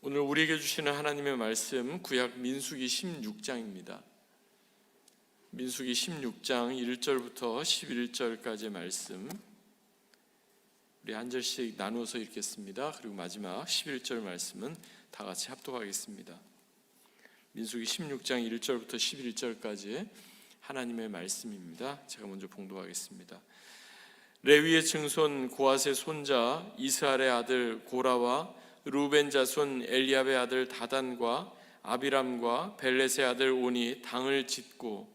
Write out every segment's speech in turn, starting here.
오늘 우리에게 주시는 하나님의 말씀 구약 민수기 16장입니다. 민수기 16장 1절부터 11절까지의 말씀 우리 한 절씩 나누어서 읽겠습니다. 그리고 마지막 11절 말씀은 다 같이 합독하겠습니다. 민수기 16장 1절부터 11절까지 하나님의 말씀입니다. 제가 먼저 봉독하겠습니다. 레위의 증손 고핫의 손자 이스할의 아들 고라와 루벤 자손 엘리압의 아들 다단과 아비람과 벨렛의 아들 온이 당을 짓고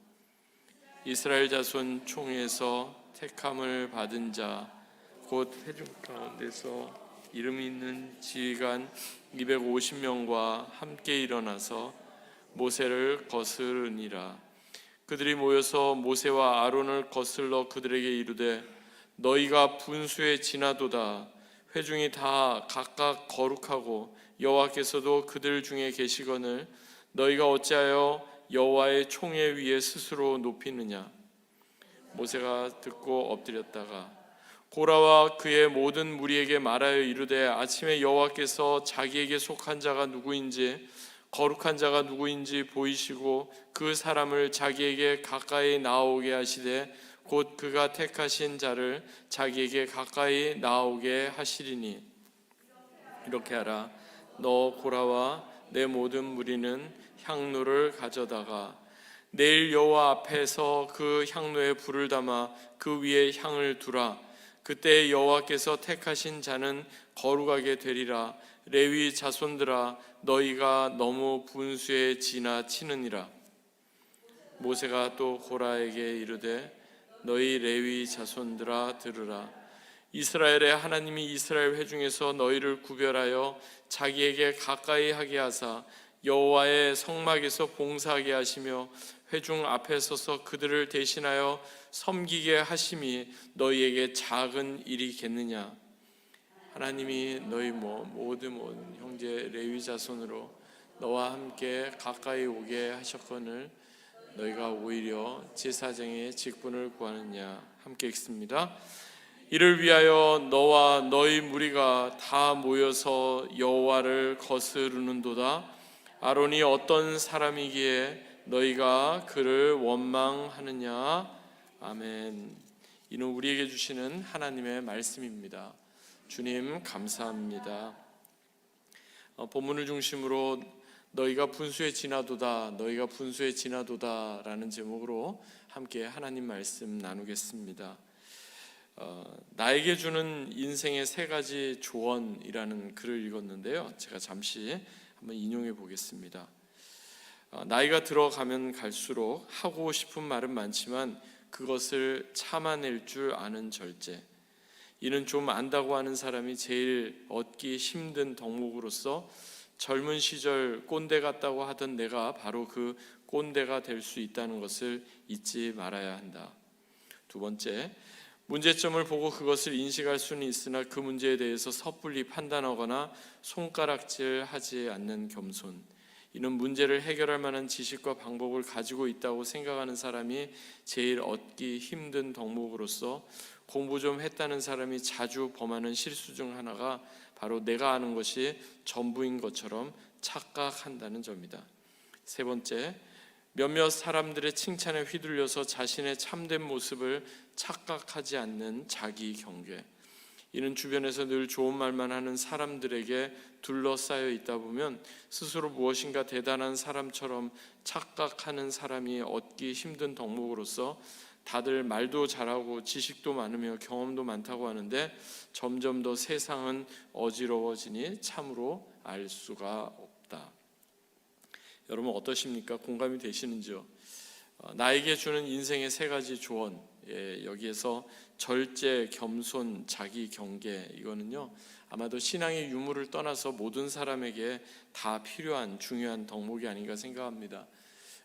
이스라엘 자손 총에서 택함을 받은 자 곧 회중 가운데서 이름 있는 지휘관 250명과 함께 일어나서 모세를 거스르니라. 그들이 모여서 모세와 아론을 거슬러 그들에게 이르되 너희가 분수에 지나도다. 회중이 다 각각 거룩하고 여호와께서도 그들 중에 계시거늘 너희가 어찌하여 여호와의 총회 위에 스스로 높이느냐. 모세가 듣고 엎드렸다가 고라와 그의 모든 무리에게 말하여 이르되 아침에 여호와께서 자기에게 속한 자가 누구인지 거룩한 자가 누구인지 보이시고 그 사람을 자기에게 가까이 나오게 하시되 곧 그가 택하신 자를 자기에게 가까이 나오게 하시리니 이렇게 하라. 너 고라와 내 모든 무리는 향로를 가져다가 내일 여호와 앞에서 그 향로에 불을 담아 그 위에 향을 두라. 그때 여호와께서 택하신 자는 거룩하게 되리라. 레위 자손들아 너희가 너무 분수에 지나치느니라. 모세가 또 고라에게 이르되 너희 레위 자손들아 들으라. 이스라엘의 하나님이 이스라엘 회중에서 너희를 구별하여 자기에게 가까이 하게 하사 여호와의 성막에서 봉사하게 하시며 회중 앞에 서서 그들을 대신하여 섬기게 하심이 너희에게 작은 일이겠느냐. 하나님이 너희 모든 형제 레위 자손으로 너와 함께 가까이 오게 하셨거늘 너희가 오히려 제사장의 직분을 구하느냐. 함께 읽습니다. 이를 위하여 너와 너희 무리가 다 모여서 여호와를 거스르는도다. 아론이 어떤 사람이기에 너희가 그를 원망하느냐. 아멘. 이는 우리에게 주시는 하나님의 말씀입니다. 주님 감사합니다. 본문을 중심으로 너희가 분수에 지나도다, 너희가 분수에 지나도다 라는 제목으로 함께 하나님 말씀 나누겠습니다. 나에게 주는 인생의 세 가지 조언이라는 글을 읽었는데요, 제가 잠시 한번 인용해 보겠습니다. 나이가 들어가면 갈수록 하고 싶은 말은 많지만 그것을 참아낼 줄 아는 절제, 이는 좀 안다고 하는 사람이 제일 얻기 힘든 덕목으로서 젊은 시절 꼰대 같다고 하던 내가 바로 그 꼰대가 될 수 있다는 것을 잊지 말아야 한다. 두 번째, 문제점을 보고 그것을 인식할 수는 있으나 그 문제에 대해서 섣불리 판단하거나 손가락질하지 않는 겸손, 이는 문제를 해결할 만한 지식과 방법을 가지고 있다고 생각하는 사람이 제일 얻기 힘든 덕목으로서 공부 좀 했다는 사람이 자주 범하는 실수 중 하나가 바로 내가 아는 것이 전부인 것처럼 착각한다는 점이다. 세 번째, 몇몇 사람들의 칭찬에 휘둘려서 자신의 참된 모습을 착각하지 않는 자기 경계, 이는 주변에서 늘 좋은 말만 하는 사람들에게 둘러싸여 있다 보면 스스로 무엇인가 대단한 사람처럼 착각하는 사람이 얻기 힘든 덕목으로서 다들 말도 잘하고 지식도 많으며 경험도 많다고 하는데 점점 더 세상은 어지러워지니 참으로 알 수가 없다. 여러분 어떠십니까? 공감이 되시는지요? 나에게 주는 인생의 세 가지 조언, 여기에서 절제, 겸손, 자기 경계, 이거는요 아마도 신앙의 유무를 떠나서 모든 사람에게 다 필요한 중요한 덕목이 아닌가 생각합니다.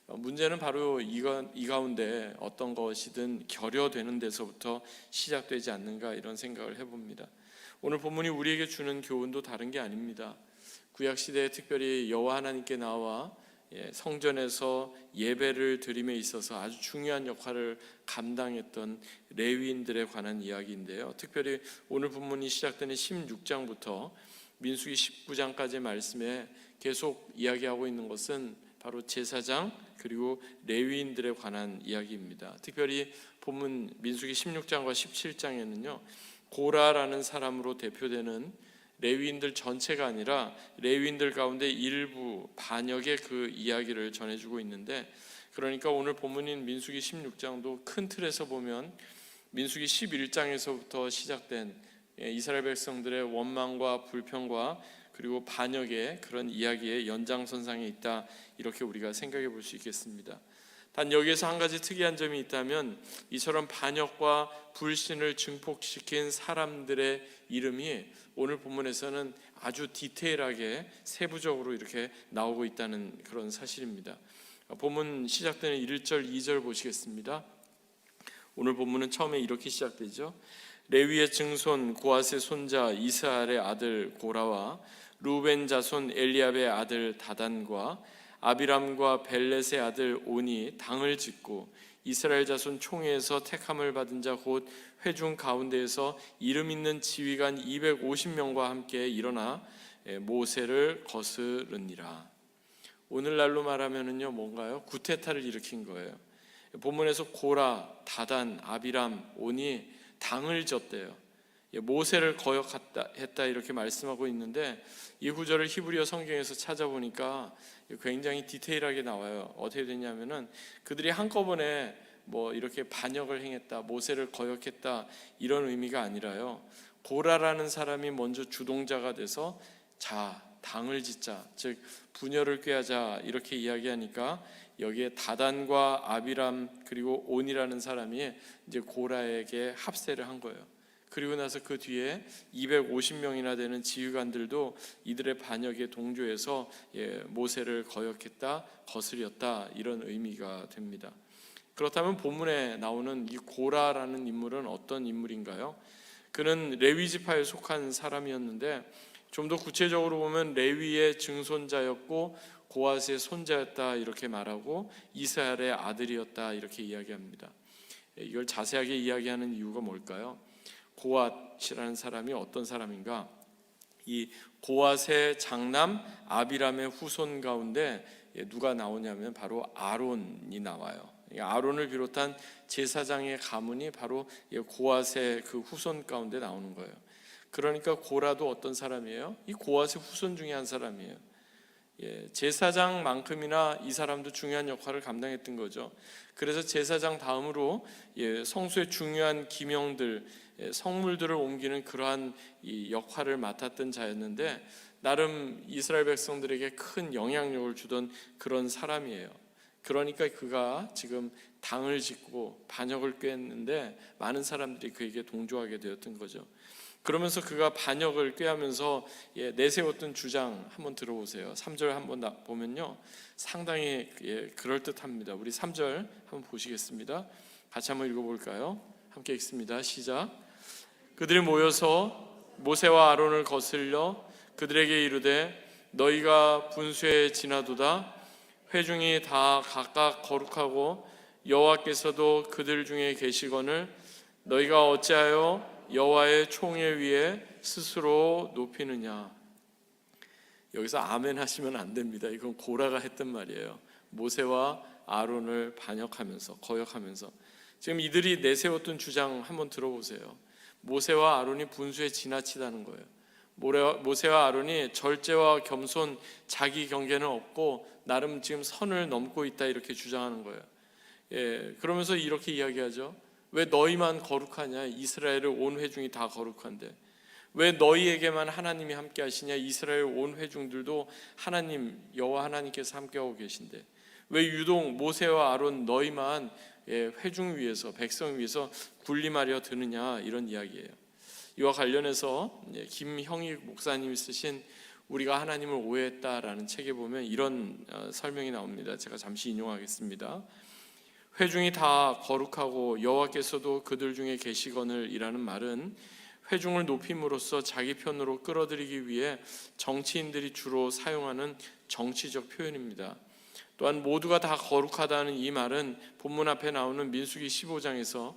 문제는 바로 이 가운데 어떤 것이든 결여되는 데서부터 시작되지 않는가, 이런 생각을 해봅니다. 오늘 본문이 우리에게 주는 교훈도 다른 게 아닙니다. 구약시대에 특별히 여호와 하나님께 나와 성전에서 예배를 드림에 있어서 아주 중요한 역할을 감당했던 레위인들에 관한 이야기인데요, 특별히 오늘 본문이 시작되는 16장부터 민수기 19장까지의 말씀에 계속 이야기하고 있는 것은 바로 제사장 그리고 레위인들에 관한 이야기입니다. 특별히 본문 민수기 16장과 17장에는요 고라라는 사람으로 대표되는 레위인들 전체가 아니라 레위인들 가운데 일부 반역의 그 이야기를 전해주고 있는데, 그러니까 오늘 본문인 민수기 16장도 큰 틀에서 보면 민수기 11장에서부터 시작된 이스라엘 백성들의 원망과 불평과 그리고 반역의 그런 이야기의 연장선상에 있다, 이렇게 우리가 생각해 볼 수 있겠습니다. 단 여기에서 한 가지 특이한 점이 있다면 이처럼 반역과 불신을 증폭시킨 사람들의 이름이 오늘 본문에서는 아주 디테일하게 세부적으로 이렇게 나오고 있다는 그런 사실입니다. 본문 시작되는 1절 2절 보시겠습니다. 오늘 본문은 처음에 이렇게 시작되죠. 레위의 증손 고앗의 손자 이스할의 아들 고라와 루벤 자손 엘리압의 아들 다단과 아비람과 벨렛의 아들 온이 당을 짓고 이스라엘 자손 총회에서 택함을 받은 자 곧 회중 가운데에서 이름 있는 지휘관 250명과 함께 일어나 모세를 거스르니라. 오늘날로 말하면은요 뭔가요? 구테타를 일으킨 거예요. 본문에서 고라, 다단, 아비람, 온이 당을 졌대요. 모세를 거역했다 이렇게 말씀하고 있는데, 이 구절을 히브리어 성경에서 찾아보니까 굉장히 디테일하게 나와요. 어떻게 되냐면은 그들이 한꺼번에 뭐 이렇게 반역을 행했다, 모세를 거역했다 이런 의미가 아니라요, 고라라는 사람이 먼저 주동자가 돼서 자 당을 짓자, 즉 분열을 꾀하자 이렇게 이야기하니까 여기에 다단과 아비람 그리고 온이라는 사람이 이제 고라에게 합세를 한 거예요. 그리고 나서 그 뒤에 250명이나 되는 지휘관들도 이들의 반역에 동조해서 모세를 거역했다, 거스렸다 이런 의미가 됩니다. 그렇다면 본문에 나오는 이 고라라는 인물은 어떤 인물인가요? 그는 레위 지파에 속한 사람이었는데 좀 더 구체적으로 보면 레위의 증손자였고 고앗의 손자였다 이렇게 말하고 이스할의 아들이었다 이렇게 이야기합니다. 이걸 자세하게 이야기하는 이유가 뭘까요? 고앗이라는 사람이 어떤 사람인가? 이 고앗의 장남 아비람의 후손 가운데 누가 나오냐면 바로 아론이 나와요. 아론을 비롯한 제사장의 가문이 바로 고앗의 그 후손 가운데 나오는 거예요. 그러니까 고라도 어떤 사람이에요? 이 고앗의 후손 중에 한 사람이에요. 제사장만큼이나 이 사람도 중요한 역할을 감당했던 거죠. 그래서 제사장 다음으로 성소의 중요한 기명들, 성물들을 옮기는 그러한 이 역할을 맡았던 자였는데 나름 이스라엘 백성들에게 큰 영향력을 주던 그런 사람이에요. 그러니까 그가 지금 당을 짓고 반역을 꾀했는데 많은 사람들이 그에게 동조하게 되었던 거죠. 그러면서 그가 반역을 꾀하면서 내세웠던 주장 한번 들어보세요. 3절 한번 보면요 상당히 그럴듯합니다. 우리 3절 한번 보시겠습니다. 같이 한번 읽어볼까요? 함께 읽습니다. 시작. 그들이 모여서 모세와 아론을 거슬려 그들에게 이르되 너희가 분수에 지나도다. 회중이 다 각각 거룩하고 여호와께서도 그들 중에 계시거늘 너희가 어찌하여 여호와의 총회 위에 스스로 높이느냐. 여기서 아멘 하시면 안 됩니다. 이건 고라가 했던 말이에요. 모세와 아론을 반역하면서 거역하면서 지금 이들이 내세웠던 주장 한번 들어보세요. 모세와 아론이 분수에 지나치다는 거예요. 모세와 아론이 절제와 겸손, 자기 경계는 없고 나름 지금 선을 넘고 있다 이렇게 주장하는 거예요. 그러면서 이렇게 이야기하죠. 왜 너희만 거룩하냐? 이스라엘의 온 회중이 다 거룩한데 왜 너희에게만 하나님이 함께 하시냐? 이스라엘 온 회중들도 하나님 여호와 하나님께서 함께하고 계신데 왜 유독 모세와 아론 너희만 회중 위에서 백성 위에서 군림하려 드느냐? 이런 이야기예요. 이와 관련해서 김형익 목사님이 쓰신 우리가 하나님을 오해했다라는 책에 보면 이런 설명이 나옵니다. 제가 잠시 인용하겠습니다. 회중이 다 거룩하고 여호와께서도 그들 중에 계시거늘 이라는 말은 회중을 높임으로써 자기 편으로 끌어들이기 위해 정치인들이 주로 사용하는 정치적 표현입니다. 또한 모두가 다 거룩하다는 이 말은 본문 앞에 나오는 민수기 15장에서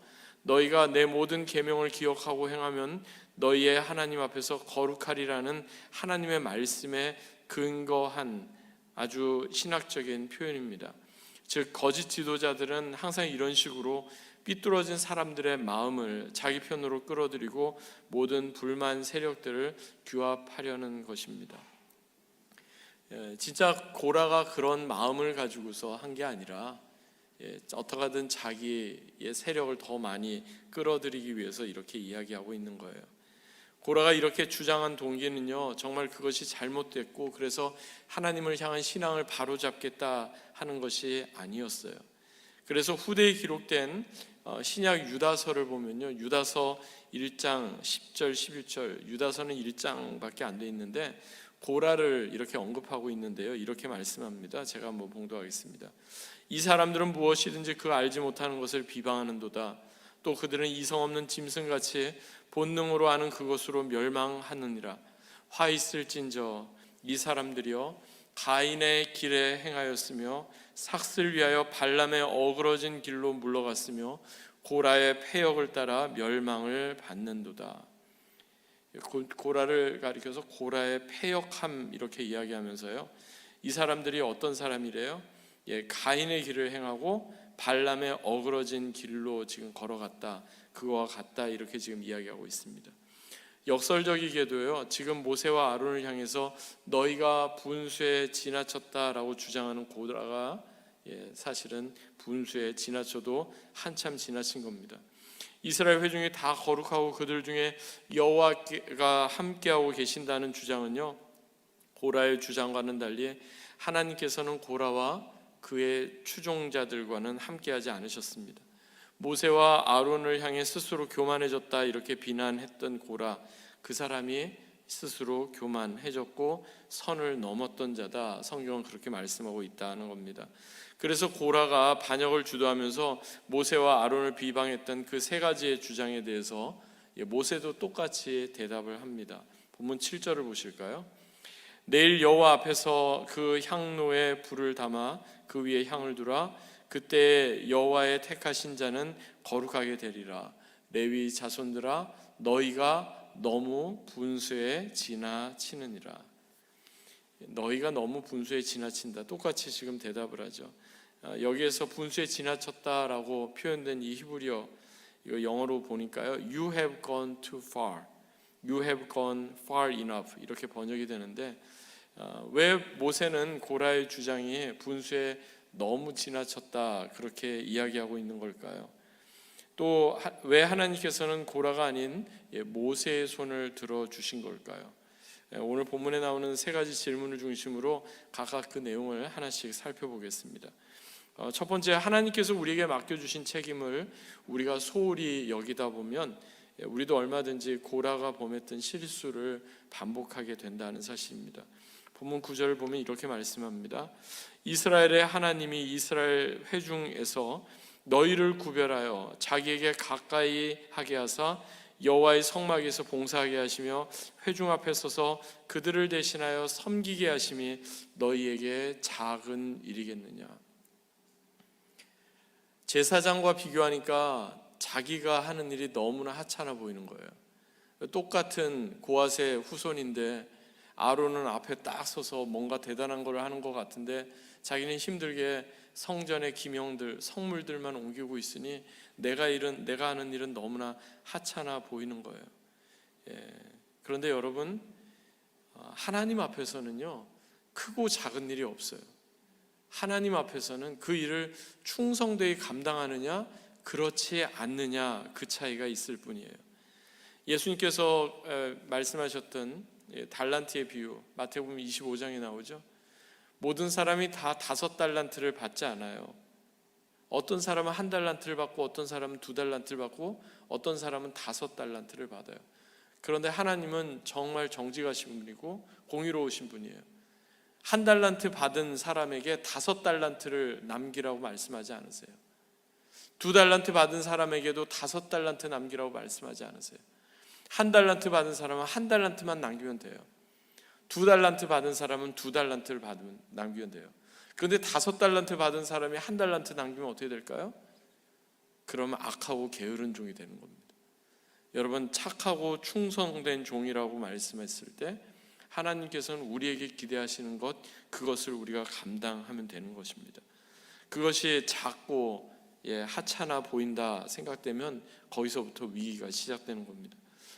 너희가 내 모든 계명을 기억하고 행하면 너희의 하나님 앞에서 거룩하리라는 하나님의 말씀에 근거한 아주 신학적인 표현입니다. 즉 거짓 지도자들은 항상 이런 식으로 삐뚤어진 사람들의 마음을 자기 편으로 끌어들이고 모든 불만 세력들을 규합하려는 것입니다. 진짜 고라가 그런 마음을 가지고서 한 게 아니라 어떻게 하든 자기의 세력을 더 많이 끌어들이기 위해서 이렇게 이야기하고 있는 거예요. 고라가 이렇게 주장한 동기는요, 정말 그것이 잘못됐고 그래서 하나님을 향한 신앙을 바로잡겠다 하는 것이 아니었어요. 그래서 후대에 기록된 신약 유다서를 보면요, 유다서 1장 10절 11절, 유다서는 1장밖에 안 돼 있는데 고라를 이렇게 언급하고 있는데요, 이렇게 말씀합니다. 제가 한번 봉독하겠습니다. 이 사람들은 무엇이든지 그 알지 못하는 것을 비방하는도다. 또 그들은 이성 없는 짐승같이 본능으로 아는 그것으로 멸망하느니라. 화 있을진저 이 사람들이여 가인의 길에 행하였으며 삭슬 위하여 발람의 어그러진 길로 물러갔으며 고라의 패역을 따라 멸망을 받는도다. 고라를 가리켜서 고라의 패역함 이렇게 이야기하면서요, 이 사람들이 어떤 사람이래요? 가인의 길을 행하고 발람의 어그러진 길로 지금 걸어갔다, 그거와 같다 이렇게 지금 이야기하고 있습니다. 역설적이게도요, 지금 모세와 아론을 향해서 너희가 분수에 지나쳤다라고 주장하는 고라가 사실은 분수에 지나쳐도 한참 지나친 겁니다. 이스라엘 회중이 다 거룩하고 그들 중에 여호와가 함께하고 계신다는 주장은요, 고라의 주장과는 달리 하나님께서는 고라와 그의 추종자들과는 함께하지 않으셨습니다. 모세와 아론을 향해 스스로 교만해졌다 이렇게 비난했던 고라, 그 사람이 스스로 교만해졌고 선을 넘었던 자다, 성경은 그렇게 말씀하고 있다는 겁니다. 그래서 고라가 반역을 주도하면서 모세와 아론을 비방했던 그 세 가지의 주장에 대해서 모세도 똑같이 대답을 합니다. 본문 7절을 보실까요? 내일 여호와 앞에서 그 향로에 불을 담아 그 위에 향을 두라. 그때 여호와의 택하신 자는 거룩하게 되리라. 레위 자손들아 너희가 너무 분수에 지나치느니라. 너희가 너무 분수에 지나친다, 똑같이 지금 대답을 하죠. 여기에서 분수에 지나쳤다라고 표현된 이 히브리어, 이거 영어로 보니까요, You have gone too far, You have gone far enough 이렇게 번역이 되는데, 왜 모세는 고라의 주장이 분수에 너무 지나쳤다 그렇게 이야기하고 있는 걸까요? 또 왜 하나님께서는 고라가 아닌 모세의 손을 들어주신 걸까요? 오늘 본문에 나오는 세 가지 질문을 중심으로 각각 그 내용을 하나씩 살펴보겠습니다. 첫 번째, 하나님께서 우리에게 맡겨주신 책임을 우리가 소홀히 여기다 보면 우리도 얼마든지 고라가 범했던 실수를 반복하게 된다는 사실입니다. 본문 9절을 보면 이렇게 말씀합니다. 이스라엘의 하나님이 이스라엘 회중에서 너희를 구별하여 자기에게 가까이 하게 하사 여호와의 성막에서 봉사하게 하시며 회중 앞에 서서 그들을 대신하여 섬기게 하심이 너희에게 작은 일이겠느냐. 제사장과 비교하니까 자기가 하는 일이 너무나 하찮아 보이는 거예요. 똑같은 고핫의 후손인데 아론은 앞에 딱 서서 뭔가 대단한 걸 하는 것 같은데 자기는 힘들게 성전의 기명들, 성물들만 옮기고 있으니 내가 하는 일은 너무나 하찮아 보이는 거예요. 그런데 여러분, 하나님 앞에서는요, 크고 작은 일이 없어요. 하나님 앞에서는 그 일을 충성되게 감당하느냐 그렇지 않느냐, 그 차이가 있을 뿐이에요. 예수님께서 말씀하셨던 달란트의 비유, 마태복음 25장에 나오죠. 모든 사람이 다 5달란트를 받지 않아요. 어떤 사람은 1달란트를 받고 어떤 사람은 2달란트를 받고 어떤 사람은 5달란트를 받아요. 그런데 하나님은 정말 정직하신 분이고 공의로우신 분이에요. 1달란트 받은 사람에게 5달란트를 남기라고 말씀하지 않으세요. 2달란트 받은 사람에게도 5달란트 남기라고 말씀하지 않으세요. 1달란트 받은 사람은 1달란트만 남기면 돼요. 2달란트 받은 사람은 2달란트를 남기면 돼요. 그런데 5달란트 받은 사람이 1달란트 남기면 어떻게 될까요? 그러면 악하고 게으른 종이 되는 겁니다. 여러분, 착하고 충성된 종이라고 말씀했을 때 하나님께서는 우리에게 기대하시는 것, 그것을 우리가 감당하면 되는 것입니다. 그것이 작고 하찮아 보인다 생각되면 거기서부터 위기가 시작되는 겁니다.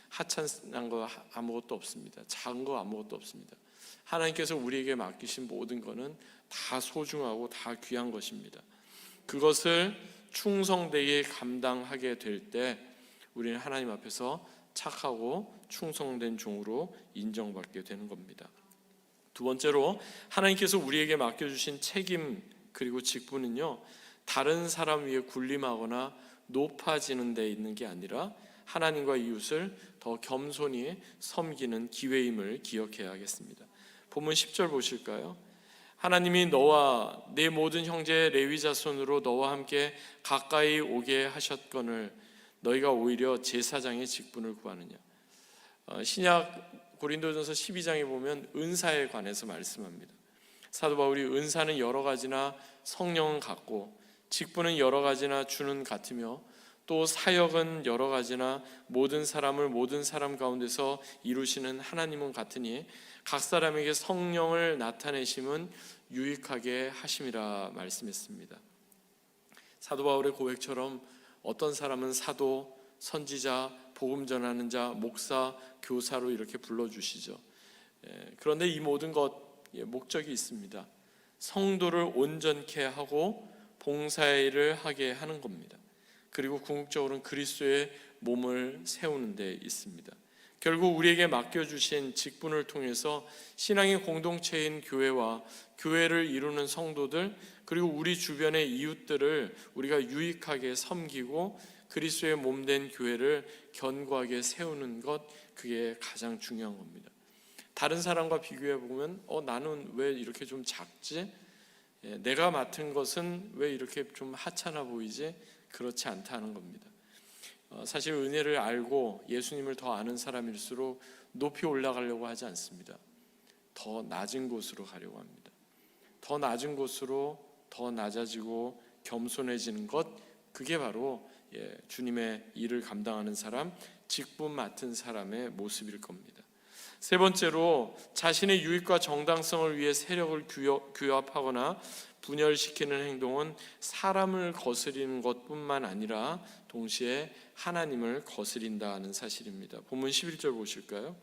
하찮은 거 아무것도 없습니다. 작은 거 아무것도 없습니다. 하나님께서 우리에게 맡기신 모든 것은 다 소중하고 다 귀한 것입니다. 그것을 충성되게 감당하게 될 때 우리는 하나님 앞에서 착하고 충성된 종으로 인정받게 되는 겁니다. 두 번째로, 하나님께서 우리에게 맡겨주신 책임 그리고 직분은요, 다른 사람 위에 군림하거나 높아지는 데 있는 게 아니라 하나님과 이웃을 더 겸손히 섬기는 기회임을 기억해야겠습니다. 본문 10절 보실까요? 하나님이 너와 내 모든 형제 레위 자손으로 너와 함께 가까이 오게 하셨거늘 너희가 오히려 제사장의 직분을 구하느냐. 신약 고린도전서 12장에 보면 은사에 관해서 말씀합니다. 사도 바울이 은사는 여러 가지나 성령은 같고 직분은 여러 가지나 주는 같으며 또 사역은 여러 가지나 모든 사람을 모든 사람 가운데서 이루시는 하나님은 같으니 각 사람에게 성령을 나타내심은 유익하게 하심이라 말씀했습니다. 사도 바울의 고백처럼 어떤 사람은 사도, 선지자, 복음 전하는 자, 목사, 교사로 이렇게 불러주시죠. 그런데 이 모든 것 목적이 있습니다. 성도를 온전케 하고 봉사의 일을 하게 하는 겁니다. 그리고 궁극적으로는 그리스도의 몸을 세우는 데 있습니다. 결국 우리에게 맡겨주신 직분을 통해서 신앙의 공동체인 교회와 교회를 이루는 성도들, 그리고 우리 주변의 이웃들을 우리가 유익하게 섬기고 그리스도의 몸된 교회를 견고하게 세우는 것, 그게 가장 중요한 겁니다. 다른 사람과 비교해 보면 나는 왜 이렇게 좀 작지? 내가 맡은 것은 왜 이렇게 좀 하찮아 보이지? 그렇지 않다는 겁니다. 사실 은혜를 알고 예수님을 더 아는 사람일수록 높이 올라가려고 하지 않습니다. 더 낮은 곳으로 가려고 합니다. 더 낮은 곳으로 더 낮아지고 겸손해지는 것, 그게 바로 주님의 일을 감당하는 사람, 직분 맡은 사람의 모습일 겁니다. 세 번째로, 자신의 유익과 정당성을 위해 세력을 규합하거나 분열시키는 행동은 사람을 거스리는 것뿐만 아니라 동시에 하나님을 거스린다는 사실입니다. 본문 11절 보실까요?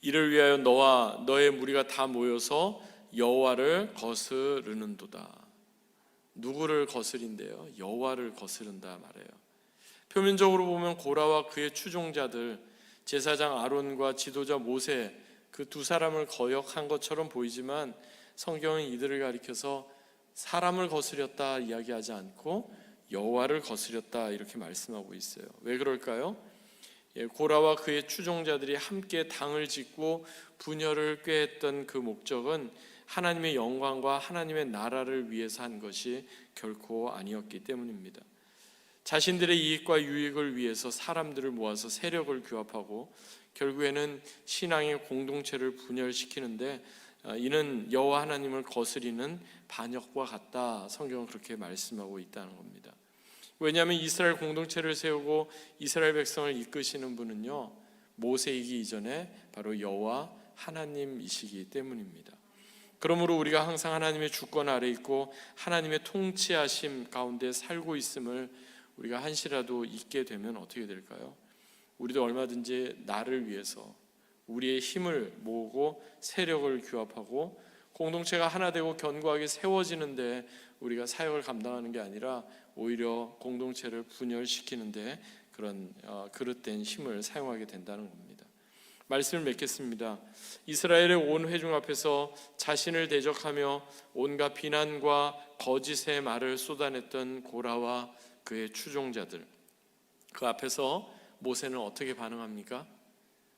이를 위하여 너와 너의 무리가 다 모여서 여호와를 거스르는도다. 누구를 거스린대요? 여호와를 거스른다 말해요. 표면적으로 보면 고라와 그의 추종자들, 제사장 아론과 지도자 모세, 그 두 사람을 거역한 것처럼 보이지만 성경은 이들을 가리켜서 사람을 거스렸다 이야기하지 않고 여호와를 거스렸다 이렇게 말씀하고 있어요. 왜 그럴까요? 고라와 그의 추종자들이 함께 당을 짓고 분열을 꾀했던 그 목적은 하나님의 영광과 하나님의 나라를 위해서 한 것이 결코 아니었기 때문입니다. 자신들의 이익과 유익을 위해서 사람들을 모아서 세력을 규합하고 결국에는 신앙의 공동체를 분열시키는데 이는 여호와 하나님을 거스리는 반역과 같다. 성경은 그렇게 말씀하고 있다는 겁니다. 왜냐하면 이스라엘 공동체를 세우고 이스라엘 백성을 이끄시는 분은요, 모세이기 이전에 바로 여호와 하나님이시기 때문입니다. 그러므로 우리가 항상 하나님의 주권 아래 있고 하나님의 통치하심 가운데 살고 있음을 우리가 한시라도 잊게 되면 어떻게 될까요? 우리도 얼마든지 나를 위해서 우리의 힘을 모으고 세력을 규합하고 공동체가 하나 되고 견고하게 세워지는데 우리가 사역을 감당하는 게 아니라 오히려 공동체를 분열시키는데 그런 그릇된 힘을 사용하게 된다는 겁니다. 말씀을 맺겠습니다. 이스라엘의 온 회중 앞에서 자신을 대적하며 온갖 비난과 거짓의 말을 쏟아냈던 고라와 그의 추종자들, 그 앞에서 모세는 어떻게 반응합니까?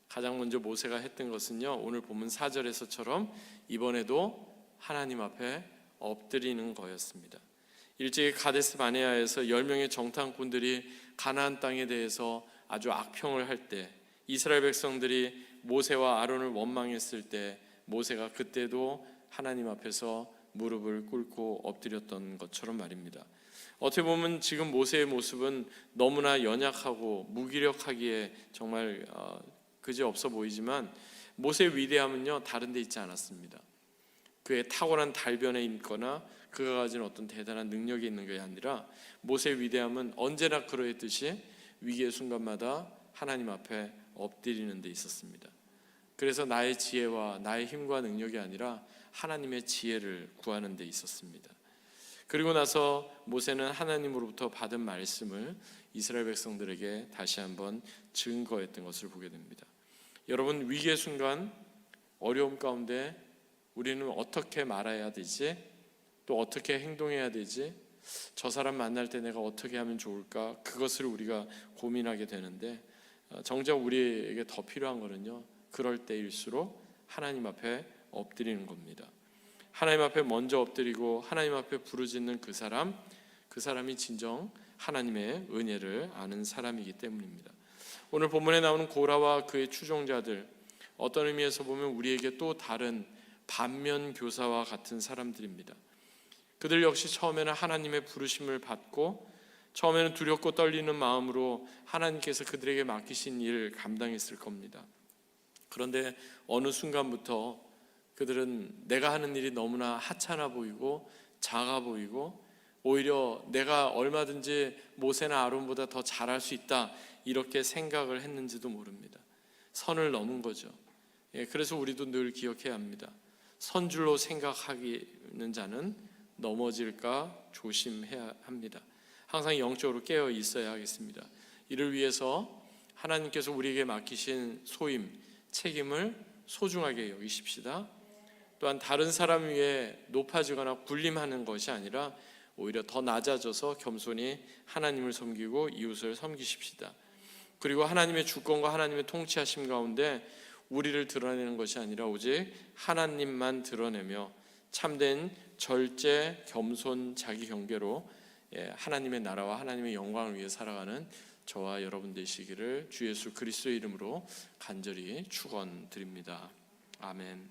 가장 먼저 모세가 했던 것은요, 오늘 본문 4절에서처럼 이번에도 하나님 앞에 엎드리는 거였습니다. 일제히 가데스 바네아에서 10명의 정탐꾼들이 가나안 땅에 대해서 아주 악평을 할 때, 이스라엘 백성들이 모세와 아론을 원망했을 때 모세가 그때도 하나님 앞에서 무릎을 꿇고 엎드렸던 것처럼 말입니다. 어떻게 보면 지금 모세의 모습은 너무나 연약하고 무기력하기에 정말 그지없어 보이지만 모세의 위대함은요 다른 데 있지 않았습니다. 그의 탁월한 달변에 있거나 그가 가진 어떤 대단한 능력이 있는 게 아니라 모세의 위대함은 언제나 그러했듯이 위기의 순간마다 하나님 앞에 엎드리는 데 있었습니다. 그래서 나의 지혜와 나의 힘과 능력이 아니라 하나님의 지혜를 구하는 데 있었습니다. 그리고 나서 모세는 하나님으로부터 받은 말씀을 이스라엘 백성들에게 다시 한번 증거했던 것을 보게 됩니다. 여러분, 위기의 순간, 어려움 가운데 우리는 어떻게 말해야 되지? 또 어떻게 행동해야 되지? 저 사람 만날 때 내가 어떻게 하면 좋을까? 그것을 우리가 고민하게 되는데 정작 우리에게 더 필요한 거는요, 그럴 때일수록 하나님 앞에 엎드리는 겁니다. 하나님 앞에 먼저 엎드리고 하나님 앞에 부르짖는 그 사람이 진정 하나님의 은혜를 아는 사람이기 때문입니다. 오늘 본문에 나오는 고라와 그의 추종자들, 어떤 의미에서 보면 우리에게 또 다른 반면 교사와 같은 사람들입니다. 그들 역시 처음에는 하나님의 부르심을 받고 처음에는 두렵고 떨리는 마음으로 하나님께서 그들에게 맡기신 일을 감당했을 겁니다. 그런데 어느 순간부터 그들은 내가 하는 일이 너무나 하찮아 보이고 작아 보이고 오히려 내가 얼마든지 모세나 아론보다 더 잘할 수 있다 이렇게 생각을 했는지도 모릅니다. 선을 넘은 거죠. 그래서 우리도 늘 기억해야 합니다. 선줄로 생각하기는 자는 넘어질까 조심해야 합니다. 항상 영적으로 깨어 있어야 하겠습니다. 이를 위해서 하나님께서 우리에게 맡기신 소임, 책임을 소중하게 여기십시다. 또한 다른 사람 위에 높아지거나 군림하는 것이 아니라 오히려 더 낮아져서 겸손히 하나님을 섬기고 이웃을 섬기십시다. 그리고 하나님의 주권과 하나님의 통치하심 가운데 우리를 드러내는 것이 아니라 오직 하나님만 드러내며 참된 절제, 겸손, 자기 경계로 하나님의 나라와 하나님의 영광을 위해 살아가는 저와 여러분 되시기를 주 예수 그리스도의 이름으로 간절히 축원드립니다. 아멘.